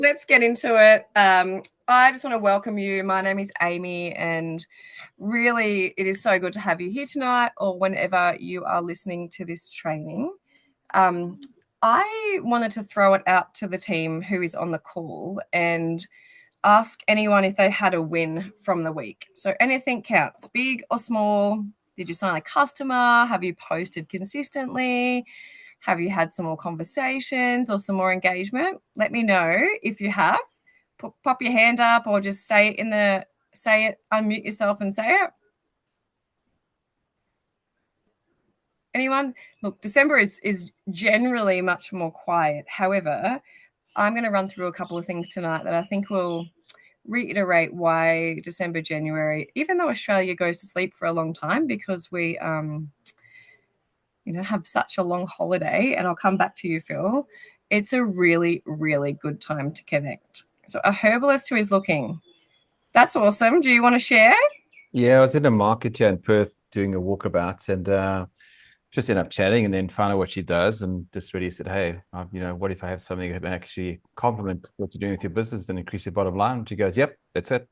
let's get into it. I just want to welcome you. My name is Amy, and really, it is so good to have you here tonight or whenever you are listening to this training. I wanted to throw it out to the team who is on the call and ask anyone if they had a win from the week. So anything counts, big or small. Did you sign a customer? Have you posted consistently? Have you had some more conversations or some more engagement? Let me know if you have. Pop your hand up or just say it unmute yourself and say it. Anyone? Look, December is generally much more quiet. However, I'm going to run through a couple of things tonight that I think will reiterate why December, January, even though Australia goes to sleep for a long time because we have such a long holiday, and I'll come back to you, Phil. It's a really, really good time to connect. So a herbalist who is looking. That's awesome. Do you want to share? Yeah, I was in a market here in Perth doing a walkabout and just ended up chatting and then found out what she does and just really said, hey, what if I have something that can actually complement what you're doing with your business and increase your bottom line? And she goes, yep, that's it.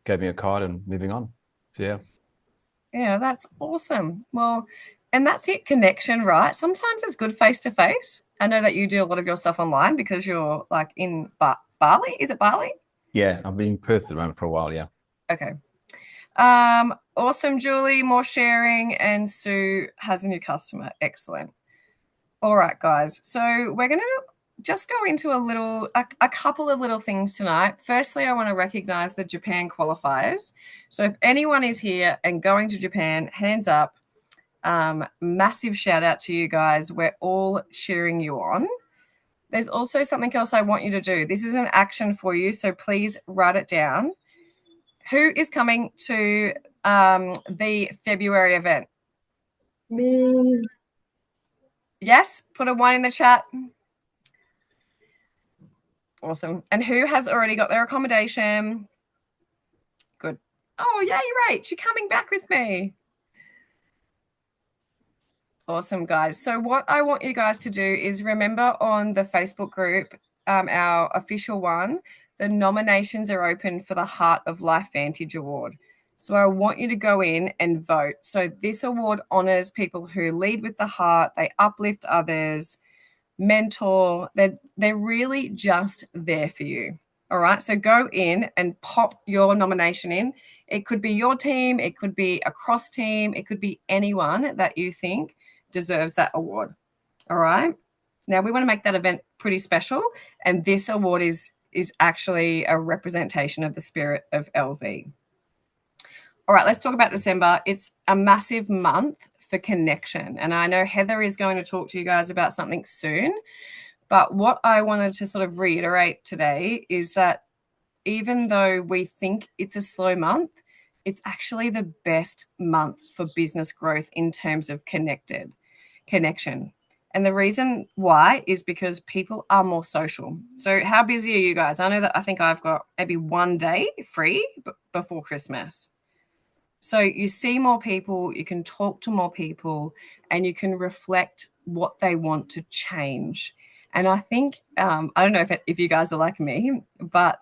Gave me a card and moving on. So, yeah. Yeah, that's awesome. Well, and that's it, connection, right? Sometimes it's good face to face. I know that you do a lot of your stuff online because you're like in Bali. Is it Bali? Yeah, I've been in Perth at the moment for a while, yeah. Okay. Awesome, Julie. More sharing, and Sue has a new customer. Excellent. All right, guys. So we're going to just go into a couple of little things tonight. Firstly, I want to recognize the Japan qualifiers. So if anyone is here and going to Japan, hands up. Massive shout out to you guys. We're all cheering you on. There's also something else I want you to do. This is an action for you, so please write it down. Who is coming to the February event? Me. Yes, put a 1 in the chat. Awesome. And who has already got their accommodation? Good. Oh, yay, Rach, you're coming back with me. Awesome, guys. So what I want you guys to do is remember on the Facebook group, our official one, the nominations are open for the Heart of Life Vantage Award. So I want you to go in and vote. So this award honors people who lead with the heart, they uplift others, mentor. They're really just there for you. All right. So go in and pop your nomination in. It could be your team, it could be a cross team, it could be anyone that you think deserves that award. All right. Now we want to make that event pretty special, and this award is actually a representation of the spirit of LV. All right, let's talk about December. It's a massive month for connection, and I know Heather is going to talk to you guys about something soon, but what I wanted to sort of reiterate today is that even though we think it's a slow month, it's actually the best month for business growth in terms of connection. And the reason why is because people are more social. So how busy are you guys? I know that I think I've got maybe one day free before Christmas. So you see more people, you can talk to more people, and you can reflect what they want to change. And I think, I don't know if you guys are like me, but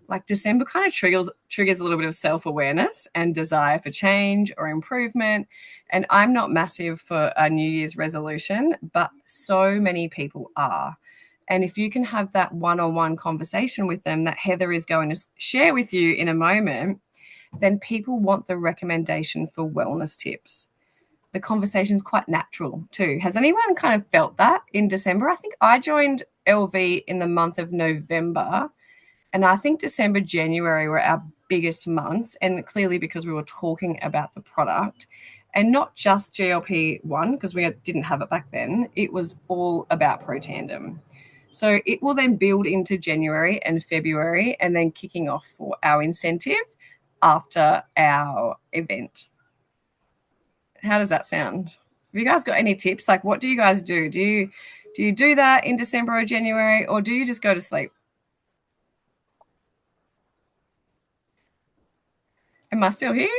like December kind of triggers a little bit of self-awareness and desire for change or improvement. And I'm not massive for a New Year's resolution, but so many people are. And if you can have that one-on-one conversation with them that Heather is going to share with you in a moment, then people want the recommendation for wellness tips. The conversation is quite natural too. Has anyone kind of felt that in December? I think I joined LV in the month of November, and I think December, January were our biggest months, and clearly because we were talking about the product and not just GLP-1 because we didn't have it back then. It was all about Protandem. So it will then build into January and February and then kicking off for our incentive after our event. How does that sound? Have you guys got any tips? Like, what do you guys do? Do you do that in December or January, or do you just go to sleep? Am I still here?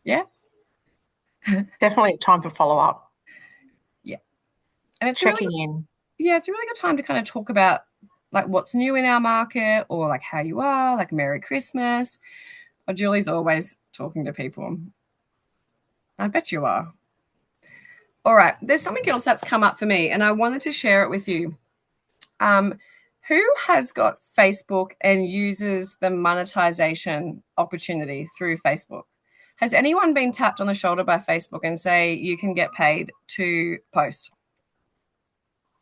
Yeah. Definitely time for follow-up. Yeah. And it's checking in. Yeah, it's a really good time to kind of talk about like what's new in our market, or like how you are, like Merry Christmas. Or Julie's always talking to people. I bet you are. All right, there's something else that's come up for me, and I wanted to share it with you. Who has got Facebook and uses the monetization opportunity through Facebook? Has anyone been tapped on the shoulder by Facebook and say you can get paid to post?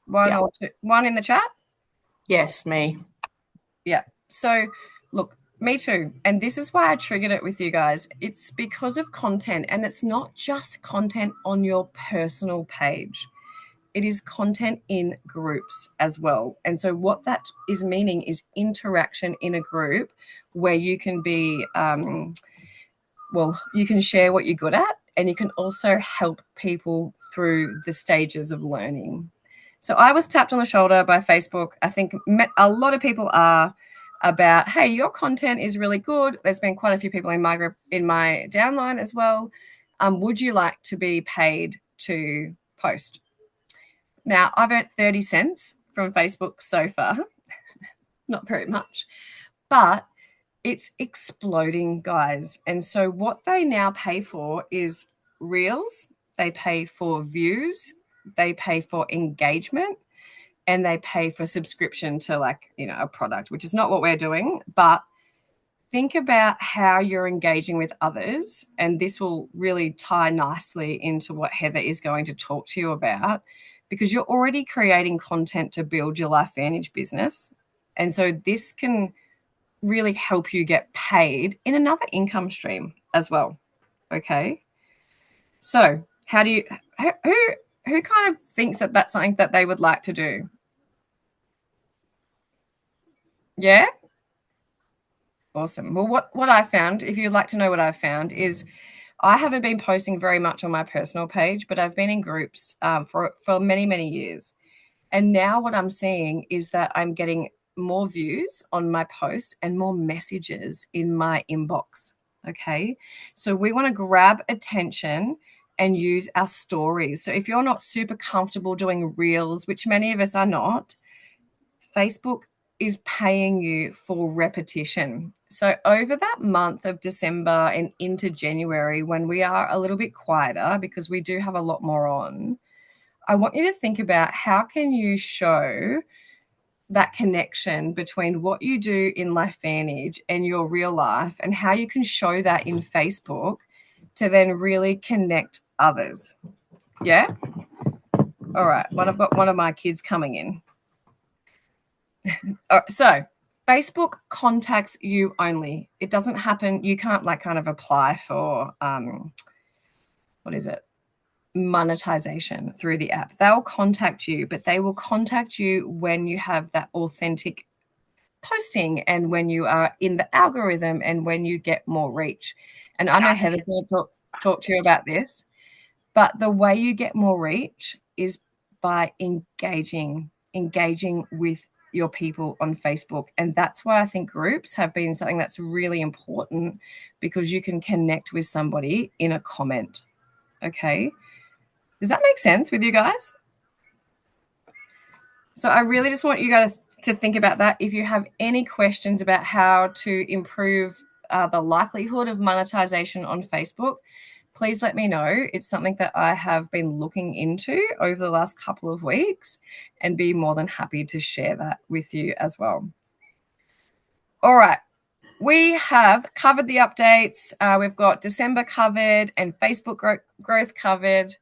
One or two, one in the chat? Yes, me. Yeah. So look, me too. And this is why I triggered it with you guys. It's because of content, and it's not just content on your personal page. It is content in groups as well. And so what that is meaning is interaction in a group where you can be, you can share what you're good at, and you can also help people through the stages of learning. So I was tapped on the shoulder by Facebook. I think a lot of people are, about, hey, your content is really good. There's been quite a few people in my group, in my downline as well. Would you like to be paid to post? Now, I've earned 30 cents from Facebook so far. Not very much, but it's exploding, guys. And so what they now pay for is reels. They pay for views. They pay for engagement, and they pay for subscription to, like, a product, which is not what we're doing. But think about how you're engaging with others, and this will really tie nicely into what Heather is going to talk to you about, because you're already creating content to build your LifeVantage business. And so this can really help you get paid in another income stream as well. Okay. So who kind of thinks that that's something that they would like to do? Yeah. Awesome. Well, what I found, if you'd like to know what I've found, is I haven't been posting very much on my personal page, but I've been in groups for many, many years. And now what I'm seeing is that I'm getting more views on my posts and more messages in my inbox. Okay. So we want to grab attention and use our stories. So if you're not super comfortable doing reels, which many of us are not, Facebook is paying you for repetition. So over that month of December and into January, when we are a little bit quieter because we do have a lot more on, I want you to think about how can you show that connection between what you do in LifeVantage and your real life, and how you can show that in Facebook to then really connect others. Yeah? All right. Well, I've got one of my kids coming in. All right, so Facebook contacts you only. It doesn't happen. You can't kind of apply for, what is it? Monetization through the app. They'll contact you, but they will contact you when you have that authentic posting and when you are in the algorithm and when you get more reach. And I know Heather's going to talk to you about this, but the way you get more reach is by engaging with your people on Facebook. And that's why I think groups have been something that's really important, because you can connect with somebody in a comment. Okay. Does that make sense with you guys? So I really just want you guys to think about that. If you have any questions about how to improve the likelihood of monetization on Facebook, please let me know. It's something that I have been looking into over the last couple of weeks, and be more than happy to share that with you as well. All right. We have covered the updates. We've got December covered and Facebook growth covered.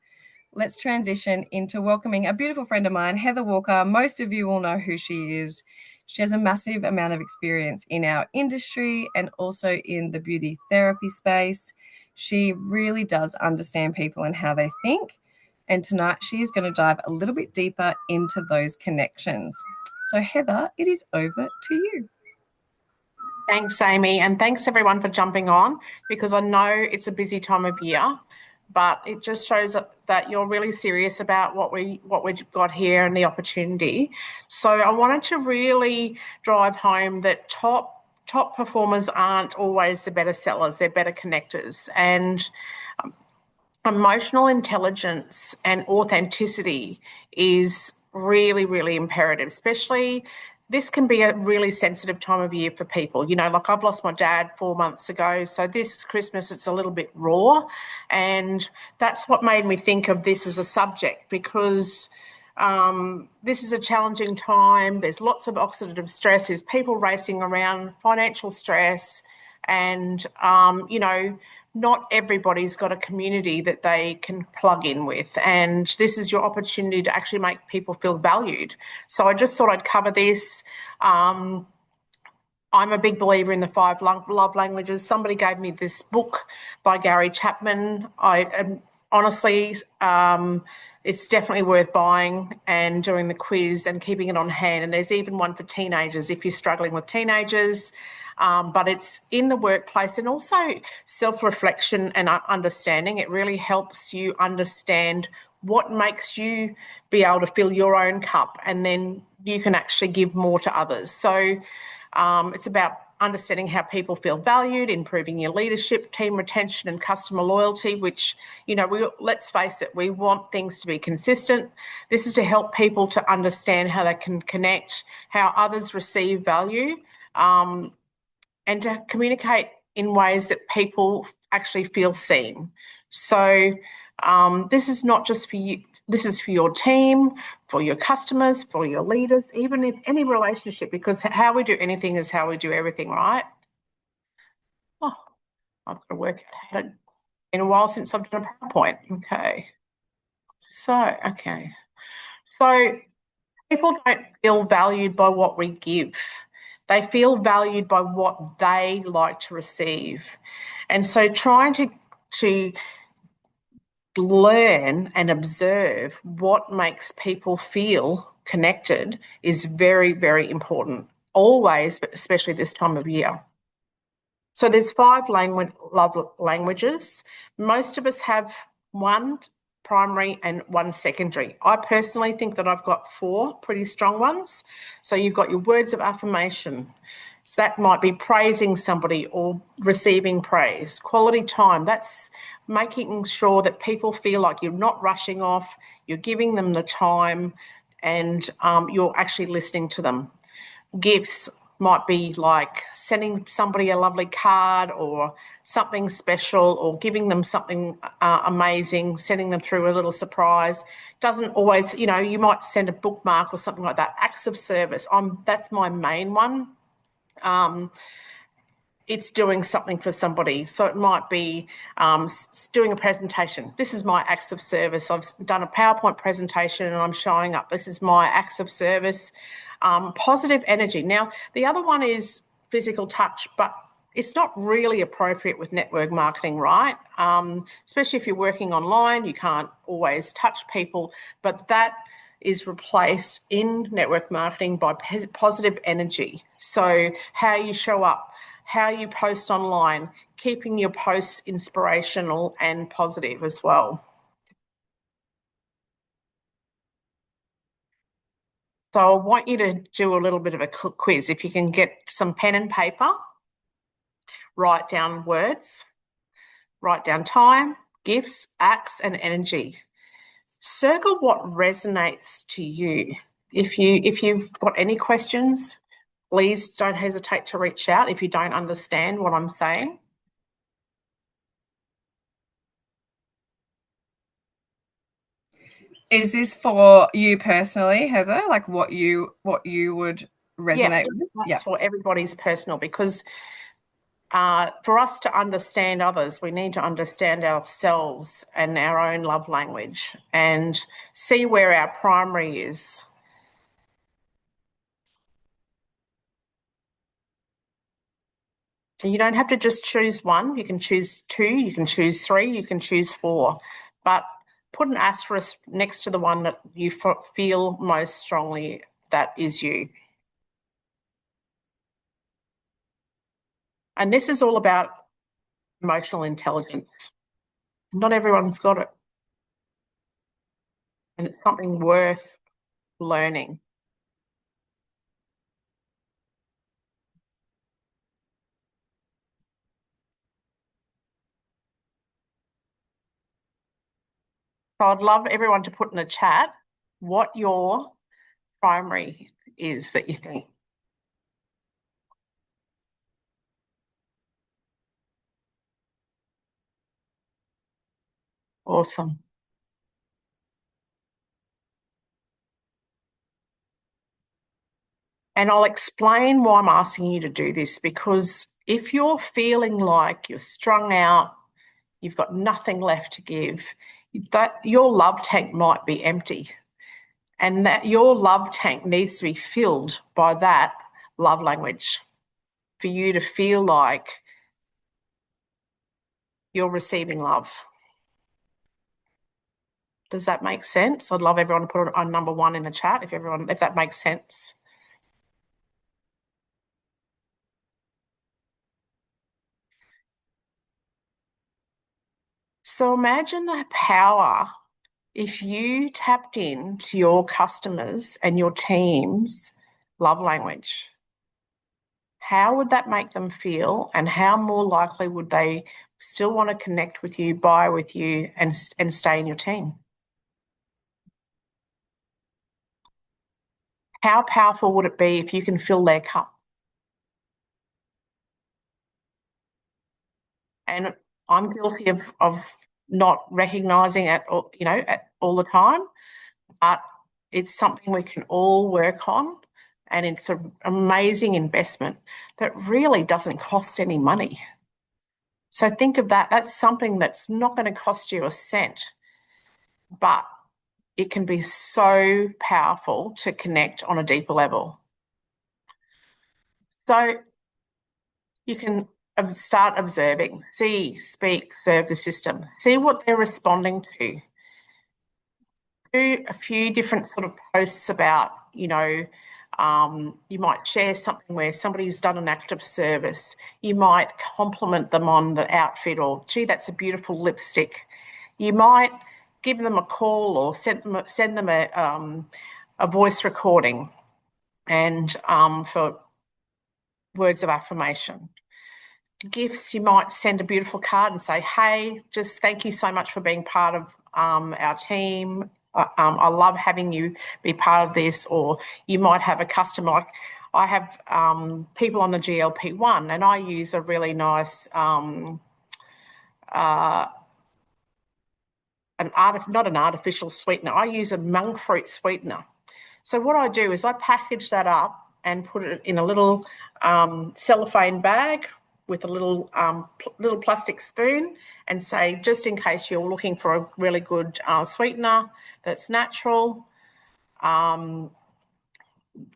Let's transition into welcoming a beautiful friend of mine, Heather Walker. Most of you will know who she is. She has a massive amount of experience in our industry and also in the beauty therapy space. She really does understand people and how they think. And tonight she is going to dive a little bit deeper into those connections. So Heather, it is over to you. Thanks, Amy, and thanks everyone for jumping on, because I know it's a busy time of year, but it just shows that you're really serious about what we've got here and the opportunity. So I wanted to really drive home that top performers aren't always the better sellers, they're better connectors. And emotional intelligence and authenticity is really, really imperative, especially this can be a really sensitive time of year for people. You know, like I've lost my dad 4 months ago. So this Christmas, it's a little bit raw. And that's what made me think of this as a subject, because this is a challenging time. There's lots of oxidative stress. There's people racing around, financial stress. And, you know, not everybody's got a community that they can plug in with. And this is your opportunity to actually make people feel valued. So I just thought I'd cover this. I'm a big believer in the 5 love languages. Somebody gave me this book by Gary Chapman. Honestly, it's definitely worth buying and doing the quiz and keeping it on hand. And there's even one for teenagers if you're struggling with teenagers. But it's in the workplace, and also self-reflection and understanding. It really helps you understand what makes you be able to fill your own cup, and then you can actually give more to others. So it's about understanding how people feel valued, improving your leadership, team retention, and customer loyalty, which, you know, let's face it, we want things to be consistent. This is to help people to understand how they can connect, how others receive value, and to communicate in ways that people actually feel seen. So this is not just for you, this is for your team, for your customers, for your leaders, even in any relationship, because how we do anything is how we do everything, right? Oh, I've got to work out how to, in a while since I've done a PowerPoint. Okay. So people don't feel valued by what we give. They feel valued by what they like to receive. And so trying to learn and observe what makes people feel connected is very, very important, always, but especially this time of year. So there's 5 love languages. Most of us have 1 primary and 1 secondary. I personally think that I've got 4 pretty strong ones. So you've got your words of affirmation. So that might be praising somebody or receiving praise. Quality time, that's making sure that people feel like you're not rushing off, you're giving them the time, and you're actually listening to them. Gifts might be like sending somebody a lovely card or something special, or giving them something amazing, sending them through a little surprise. Doesn't always, you know, you might send a bookmark or something like that. Acts of service, that's my main one. It's doing something for somebody. So it might be doing a presentation. This is my acts of service. I've done a PowerPoint presentation and I'm showing up. This is my acts of service. Positive energy. Now, the other one is physical touch, but it's not really appropriate with network marketing, right? Especially if you're working online, you can't always touch people, but that is replaced in network marketing by positive energy. So how you show up, how you post online, keeping your posts inspirational and positive as well. So I want you to do a little bit of a quiz. If you can get some pen and paper, write down words, write down time, gifts, acts, and energy. Circle what resonates to you. If you've got any questions, please don't hesitate to reach out if you don't understand what I'm saying. Is this for you personally, Heather? Like what you would resonate with? That's for everybody's personal, because for us to understand others, we need to understand ourselves and our own love language and see where our primary is. And you don't have to just choose one. You can choose 2, you can choose 3, you can choose 4. But put an asterisk next to the one that you feel most strongly that is you. And this is all about emotional intelligence. Not everyone's got it. And it's something worth learning. So I'd love everyone to put in the chat what your primary is that you think. Awesome. And I'll explain why I'm asking you to do this, because if you're feeling like you're strung out, you've got nothing left to give, that your love tank might be empty. And that your love tank needs to be filled by that love language for you to feel like you're receiving love. Does that make sense? I'd love everyone to put it on number 1 in the chat if that makes sense. So imagine the power if you tapped into your customers and your team's love language. How would that make them feel, and how more likely would they still want to connect with you, buy with you, and stay in your team? How powerful would it be if you can fill their cup? And I'm guilty of not recognizing it, all the time, but it's something we can all work on, and it's an amazing investment that really doesn't cost any money. So think of that. That's something that's not going to cost you a cent, but it can be so powerful to connect on a deeper level. So you can start observing, see, speak, observe the system, see what they're responding to. Do a few different sort of posts about, you might share something where somebody's done an act of service. You might compliment them on the outfit, or, gee, that's a beautiful lipstick. You might give them a call or send them a voice recording and for words of affirmation. Gifts, you might send a beautiful card and say, hey, just thank you so much for being part of our team. I love having you be part of this. Or you might have a customer, like I have people on the GLP-1, and I use a really nice not an artificial sweetener. I use a monk fruit sweetener. So what I do is I package that up and put it in a little cellophane bag with a little plastic spoon, and say, just in case you're looking for a really good sweetener that's natural,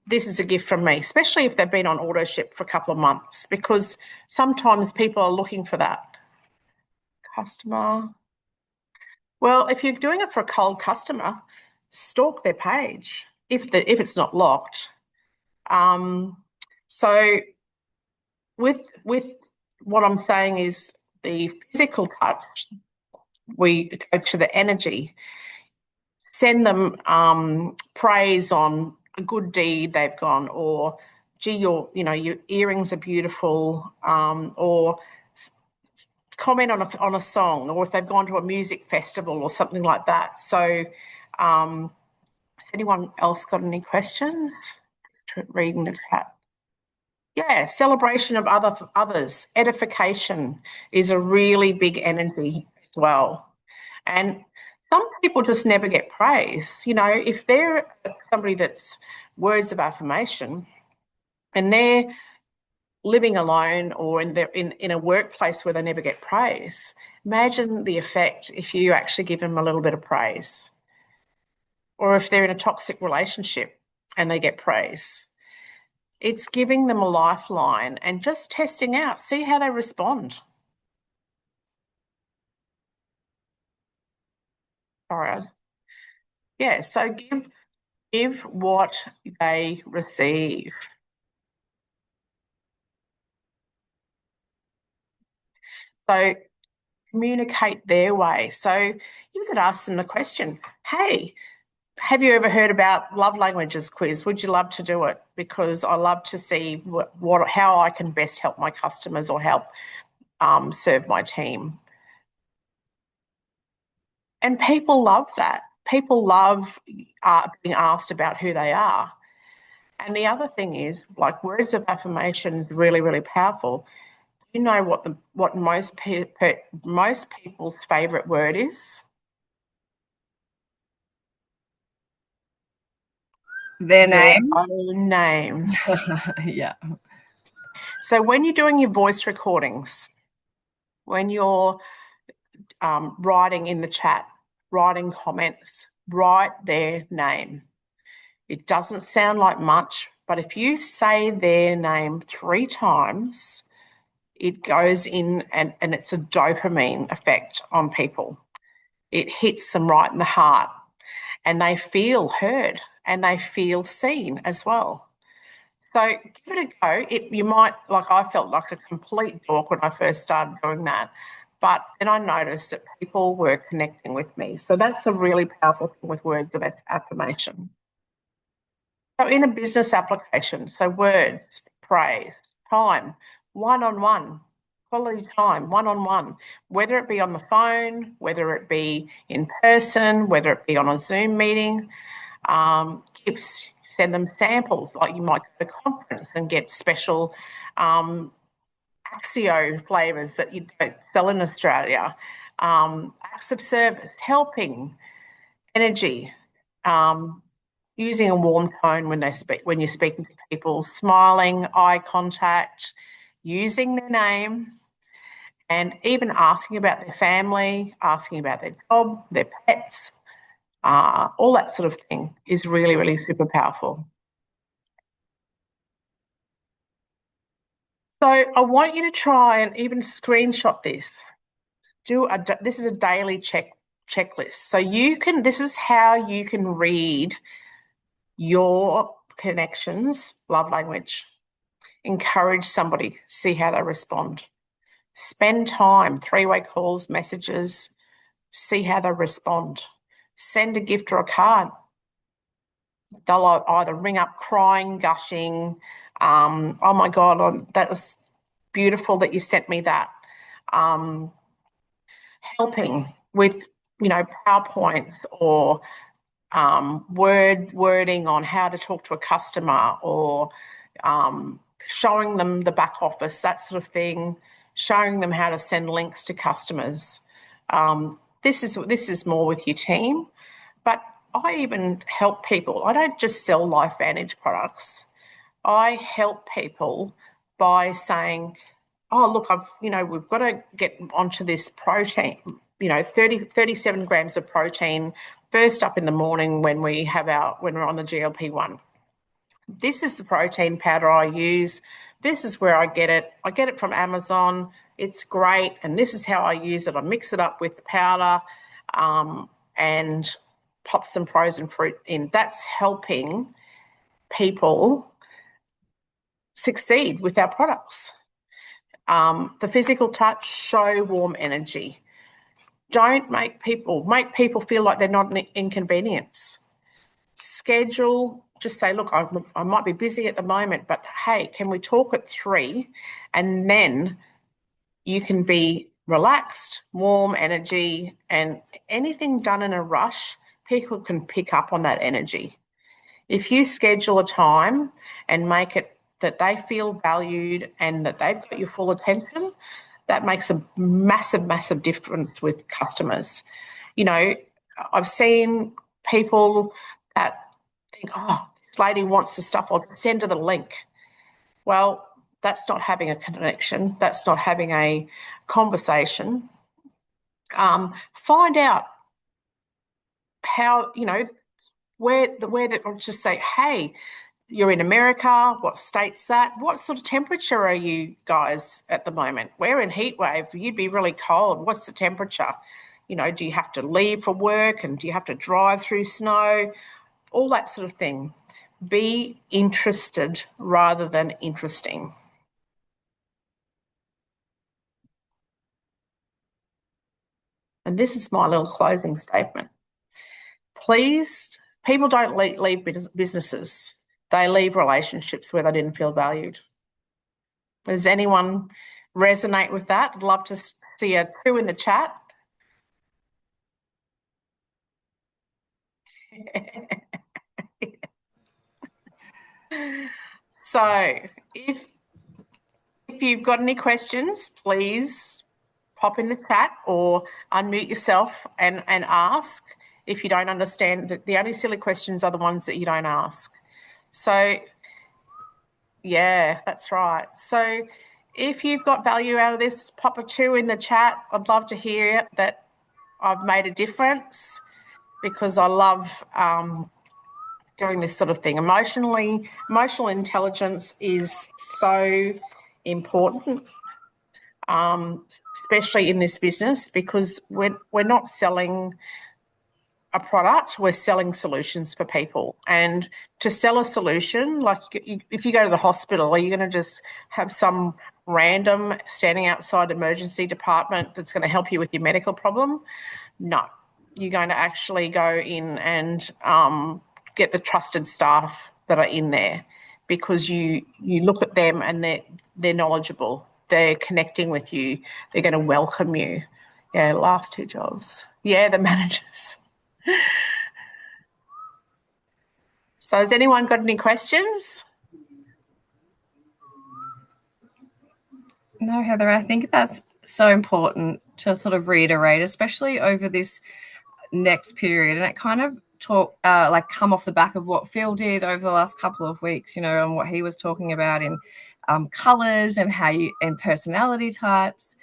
this is a gift from me, especially if they've been on auto ship for a couple of months, because sometimes people are looking for that. Customer. Well, if you're doing it for a cold customer, stalk their page if it's not locked. So with what I'm saying is the physical touch, we go to the energy, send them praise on a good deed they've gone, or, gee, your earrings are beautiful, or comment on a song, or if they've gone to a music festival or something like that. So anyone else got any questions? Reading the chat. Yeah, celebration of others. Edification is a really big energy as well. And some people just never get praise. If they're somebody that's words of affirmation and they're living alone, or in a workplace where they never get praise, imagine the effect if you actually give them a little bit of praise. Or if they're in a toxic relationship and they get praise. It's giving them a lifeline and just testing out, see how they respond. All right. Yeah, so give what they receive. So communicate their way. So you could ask them the question, hey, have you ever heard about love languages quiz? Would you love to do it? Because I love to see how I can best help my customers or help serve my team. And people love that. People love being asked about who they are. And the other thing is, like, words of affirmation is really, really powerful. You know what most people's favourite word is? Their Your name. own name. Yeah. So when you're doing your voice recordings, when you're writing in the chat, writing comments, write their name. It doesn't sound like much, but if you say their name 3 times, it goes in and it's a dopamine effect on people. It hits them right in the heart and they feel heard and they feel seen as well. So give it a go. You might, like I felt like a complete dork when I first started doing that, but then I noticed that people were connecting with me. So that's a really powerful thing with words of affirmation. So in a business application, so words, praise, time, one-on-one, quality time, one-on-one, whether it be on the phone, whether it be in person, whether it be on a Zoom meeting, tips, send them samples, like you might go to a conference and get special Axio flavours that you don't sell in Australia, acts of service, helping, energy, using a warm tone when you're speaking to people, smiling, eye contact, using their name, and even asking about their family, asking about their job, their pets, all that sort of thing is really, really super powerful. So I want you to try and even screenshot this. This is a daily checklist. So this is how you can read your connections, love language. Encourage somebody, see how they respond. Spend time, 3-way calls, messages, see how they respond. Send a gift or a card. They'll either ring up crying, gushing, oh my God, that was beautiful that you sent me that. Helping with, PowerPoints or wording on how to talk to a customer or showing them the back office, that sort of thing, showing them how to send links to customers. This is more with your team, but I even help people. I don't just sell LifeVantage products. I help people by saying, oh, look, we've got to get onto this protein, 37 grams of protein first up in the morning when we're on the GLP-1. This is the protein powder I use. This is where I get it. I get it from Amazon. It's great. And this is how I use it. I mix it up with the powder and pop some frozen fruit in. That's helping people succeed with our products. The physical touch, show warm energy. Don't make people feel like they're not an inconvenience. Schedule, just say, look, I might be busy at the moment, but hey, can we talk at 3? And then you can be relaxed, warm energy, and anything done in a rush, people can pick up on that energy. If you schedule a time and make it that they feel valued and that they've got your full attention, that makes a massive, massive difference with customers. I've seen people that think, oh, this lady wants the stuff, I'll send her the link. Well, that's not having a connection. That's not having a conversation. Find out how, or just say, hey, you're in America. What state's that? What sort of temperature are you guys at the moment? We're in heat wave. You'd be really cold. What's the temperature? Do you have to leave for work and do you have to drive through snow? All that sort of thing. Be interested rather than interesting. And this is my little closing statement. Please, people don't leave businesses. They leave relationships where they didn't feel valued. Does anyone resonate with that? I'd love to see a 2 in the chat. So if you've got any questions, please pop in the chat or unmute yourself and ask if you don't understand. The only silly questions are the ones that you don't ask. So, yeah, that's right. So if you've got value out of this, pop a 2 in the chat. I'd love to hear that I've made a difference, because I love doing this sort of thing. Emotional intelligence is so important, especially in this business, because we're not selling a product, we're selling solutions for people. And to sell a solution, like if you go to the hospital, are you going to just have some random standing outside emergency department that's going to help you with your medical problem? No, you're going to actually go in and get the trusted staff that are in there, because you look at them and they're knowledgeable, they're connecting with you, they're going to welcome you. Yeah, last 2 jobs. Yeah, the managers. So has anyone got any questions? No, Heather, I think that's so important to sort of reiterate, especially over this next period. And it kind of come off the back of what Phil did over the last couple of weeks, and what he was talking about in colors and and personality types.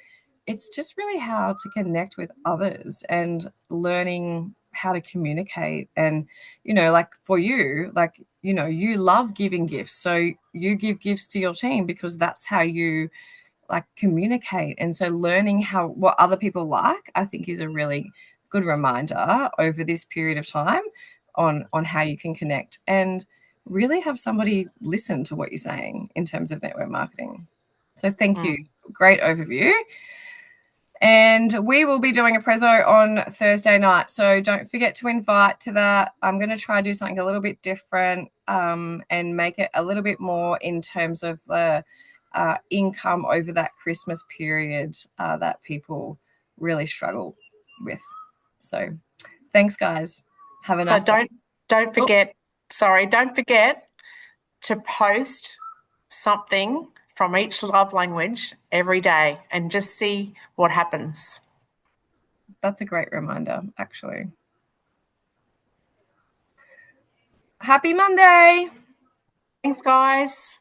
It's just really how to connect with others and learning how to communicate. And, like for you, you love giving gifts. So you give gifts to your team because that's how you communicate. And so learning what other people like, I think, is a really good reminder over this period of time on how you can connect and really have somebody listen to what you're saying in terms of network marketing. So thank you. Great overview. And we will be doing a prezzo on Thursday night. So don't forget to invite to that. I'm going to try to do something a little bit different and make it a little bit more in terms of the income over that Christmas period that people really struggle with. So thanks, guys. Have a nice day. Don't forget to post something from each love language every day and just see what happens. That's a great reminder, actually. Happy Monday. Thanks, guys.